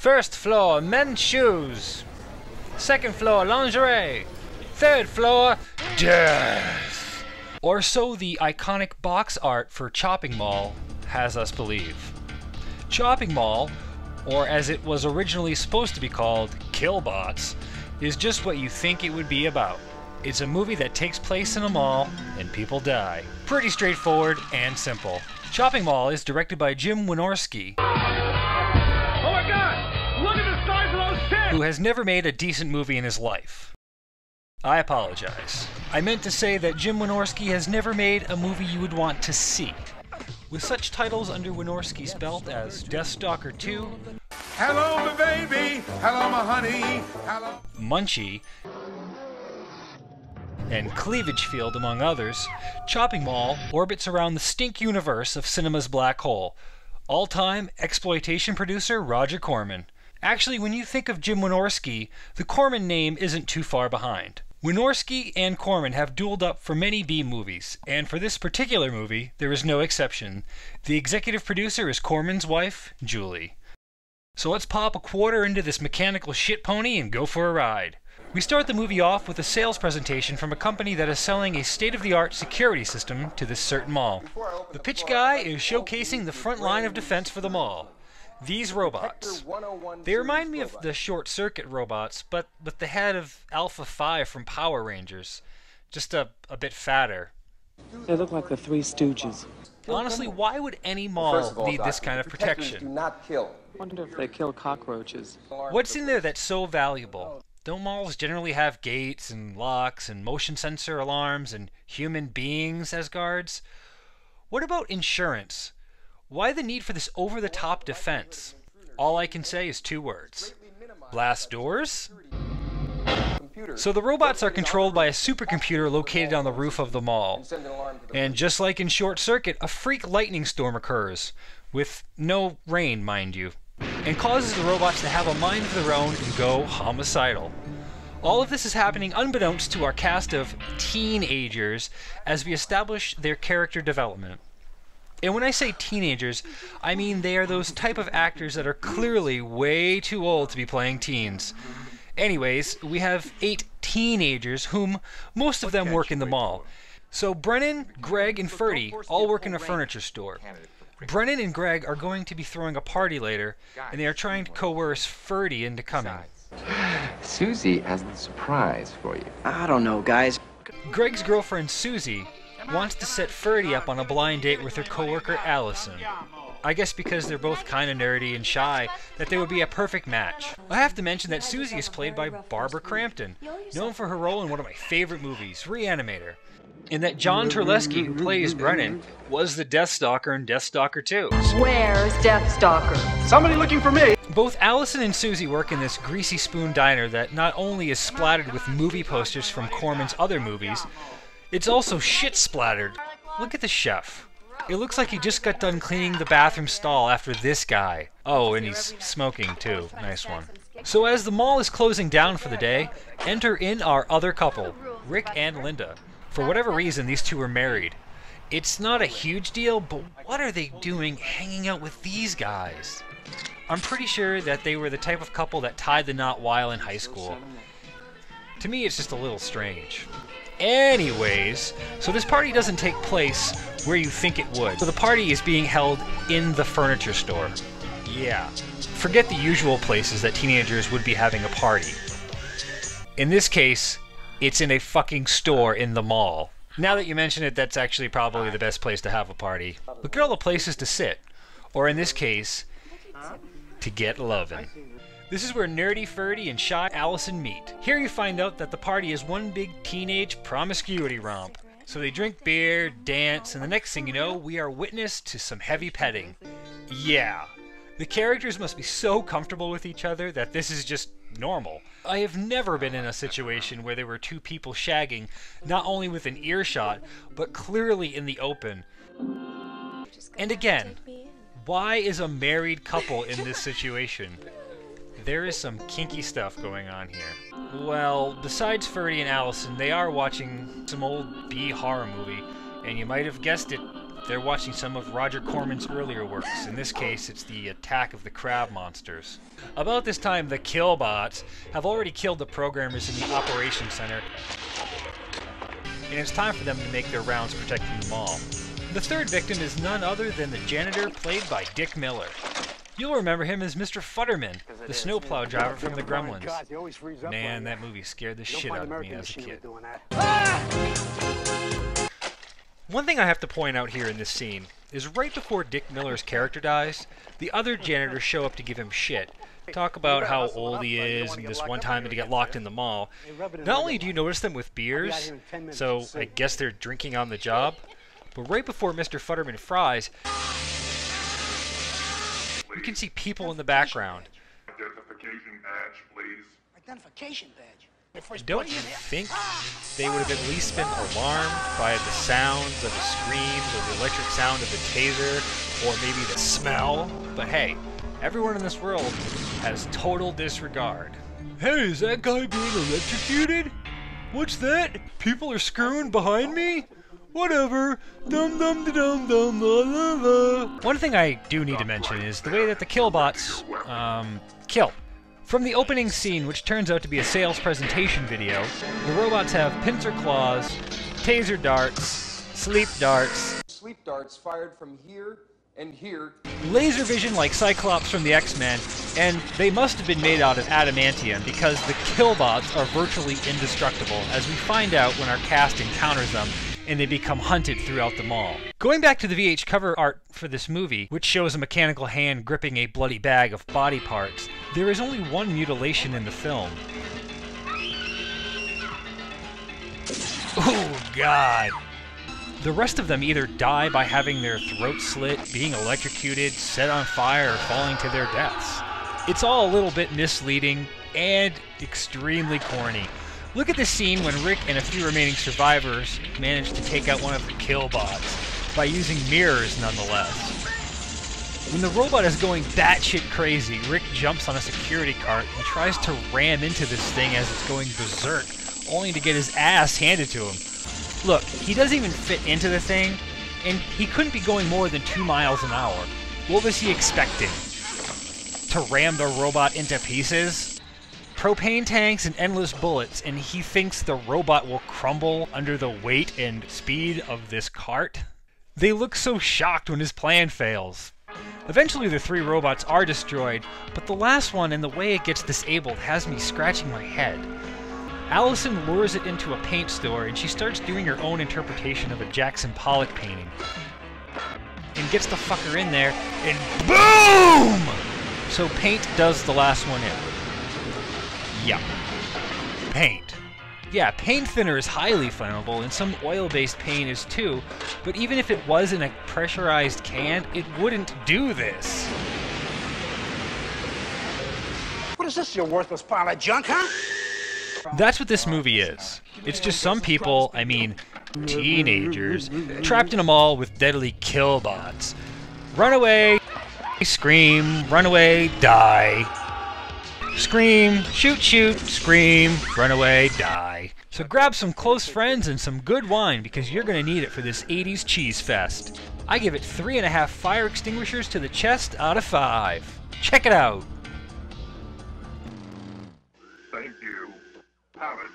First floor, men's shoes. Second floor, lingerie. Third floor, death. Or so the iconic box art for Chopping Mall has us believe. Chopping Mall, or as it was originally supposed to be called, Killbots, is just what you think it would be about. It's a movie that takes place in a mall and people die. Pretty straightforward and simple. Chopping Mall is directed by Jim Wynorski, who has never made a decent movie in his life. I apologize. I meant to say that Jim Wynorski has never made a movie you would want to see. With such titles under Wynorski's belt as Deathstalker 2, Hello, my baby. Hello, my honey. Hello. Munchie, and Cleavage Field, among others, Chopping Mall orbits around the stink universe of cinema's black hole. All-time exploitation producer Roger Corman. Actually, when you think of Jim Wynorski, the Corman name isn't too far behind. Wynorski and Corman have dueled up for many B movies, and for this particular movie, there is no exception. The executive producer is Corman's wife, Julie. So let's pop a quarter into this mechanical shit pony and go for a ride. We start the movie off with a sales presentation from a company that is selling a state-of-the-art security system to this certain mall. The pitch guy is showcasing the front line of defense for the mall. These robots. They remind me of the Short Circuit robots, but with the head of Alpha 5 from Power Rangers. Just a bit fatter. They look like the Three Stooges. Honestly, why would any mall need this kind of protection? Do not kill. Wonder if they kill cockroaches. What's in there that's so valuable? Don't malls generally have gates and locks and motion sensor alarms and human beings as guards? What about insurance? Why the need for this over-the-top defense? All I can say is two words. Blast doors? So the robots are controlled by a supercomputer located on the roof of the mall. And just like in Short Circuit, a freak lightning storm occurs, with no rain, mind you, and causes the robots to have a mind of their own and go homicidal. All of this is happening unbeknownst to our cast of teenagers as we establish their character development. And when I say teenagers, I mean they are those type of actors that are clearly way too old to be playing teens. Anyways, we have 8 teenagers whom most of them work in the mall. So Brennan, Greg, and Ferdy all work in a furniture store. Brennan and Greg are going to be throwing a party later, and they are trying to coerce Ferdy into coming. Susie has a surprise for you. I don't know, guys. Greg's girlfriend, Susie, wants to set Ferdy up on a blind date with her coworker, Allison. I guess because they're both kind of nerdy and shy, that they would be a perfect match. I have to mention that Susie is played by Barbara Crampton, known for her role in one of my favorite movies, Reanimator. And that John Terlesky, who plays Brennan, was the Deathstalker in Deathstalker 2. Where's Deathstalker? Somebody looking for me. Both Allison and Susie work in this greasy spoon diner that not only is splattered with movie posters from Corman's other movies, it's also shit splattered. Look at the chef. It looks like he just got done cleaning the bathroom stall after this guy. Oh, and he's smoking too. Nice one. So as the mall is closing down for the day, enter in our other couple, Rick and Linda. For whatever reason, these two are married. It's not a huge deal, but what are they doing hanging out with these guys? I'm pretty sure that they were the type of couple that tied the knot while in high school. To me, it's just a little strange. Anyways, so this party doesn't take place where you think it would. So the party is being held in the furniture store. Yeah. Forget the usual places that teenagers would be having a party. In this case, it's in a fucking store in the mall. Now that you mention it, that's actually probably the best place to have a party. Look at all the places to sit. Or in this case, to get lovin'. This is where nerdy Ferdy and shy Allison meet. Here you find out that the party is one big teenage promiscuity romp. So they drink beer, dance, and the next thing you know, we are witness to some heavy petting. Yeah. The characters must be so comfortable with each other that this is just normal. I have never been in a situation where there were two people shagging, not only within earshot, but clearly in the open. And again, why is a married couple in this situation? There is some kinky stuff going on here. Well, besides Ferdy and Allison, they are watching some old B horror movie, and you might have guessed it, they're watching some of Roger Corman's earlier works. In this case, it's the Attack of the Crab Monsters. About this time, the Killbots have already killed the programmers in the Operations Center, and it's time for them to make their rounds protecting the mall. The third victim is none other than the janitor played by Dick Miller. You'll remember him as Mr. Futterman, the snowplow driver from the Gremlins. Man, that movie scared the shit out of me as a kid. One thing I have to point out here in this scene is right before Dick Miller's character dies, the other janitors show up to give him shit. Talk about how old he is and this one time that he got locked in the mall. Not only do you notice them with beers, so I guess they're drinking on the job, but right before Mr. Futterman fries, you can see people in the background. Identification badge, please. Identification badge. Don't you think they would have at least been alarmed by the sounds of the screams or the electric sound of the taser, or maybe the smell? But hey, everyone in this world has total disregard. Hey, is that guy being electrocuted? What's that? People are screwing behind me? Whatever. Dum dum da dum dum la la la. One thing I do need to mention is the way that the Killbots kill. From the opening scene, which turns out to be a sales presentation video, the robots have pincer claws, taser darts, sleep darts, fired from here and here, laser vision like Cyclops from the X-Men, and they must have been made out of adamantium because the Killbots are virtually indestructible, as we find out when our cast encounters them and they become hunted throughout the mall. Going back to the VH cover art for this movie, which shows a mechanical hand gripping a bloody bag of body parts, there is only one mutilation in the film. Oh God! The rest of them either die by having their throats slit, being electrocuted, set on fire, or falling to their deaths. It's all a little bit misleading and extremely corny. Look at this scene when Rick and a few remaining survivors manage to take out one of the Killbots, by using mirrors nonetheless. When the robot is going batshit crazy, Rick jumps on a security cart and tries to ram into this thing as it's going berserk, only to get his ass handed to him. Look, he doesn't even fit into the thing, and he couldn't be going more than 2 miles an hour. What was he expecting? To ram the robot into pieces? Propane tanks and endless bullets, and he thinks the robot will crumble under the weight and speed of this cart? They look so shocked when his plan fails. Eventually the 3 robots are destroyed, but the last one and the way it gets disabled has me scratching my head. Allison lures it into a paint store and she starts doing her own interpretation of a Jackson Pollock painting. And gets the fucker in there, and BOOM! So paint does the last one in. Yeah. Paint. Yeah, paint thinner is highly flammable, and some oil-based paint is too, but even if it was in a pressurized can, it wouldn't do this. What is this, you worthless pile of junk, huh? That's what this movie is. It's just some people, I mean, teenagers, trapped in a mall with deadly killbots. Run away, scream, run away, die. Scream, shoot, shoot, scream, run away, die. So grab some close friends and some good wine because you're going to need it for this 80s cheese fest. I give it 3.5 fire extinguishers to the chest out of 5. Check it out. Thank you. Have it.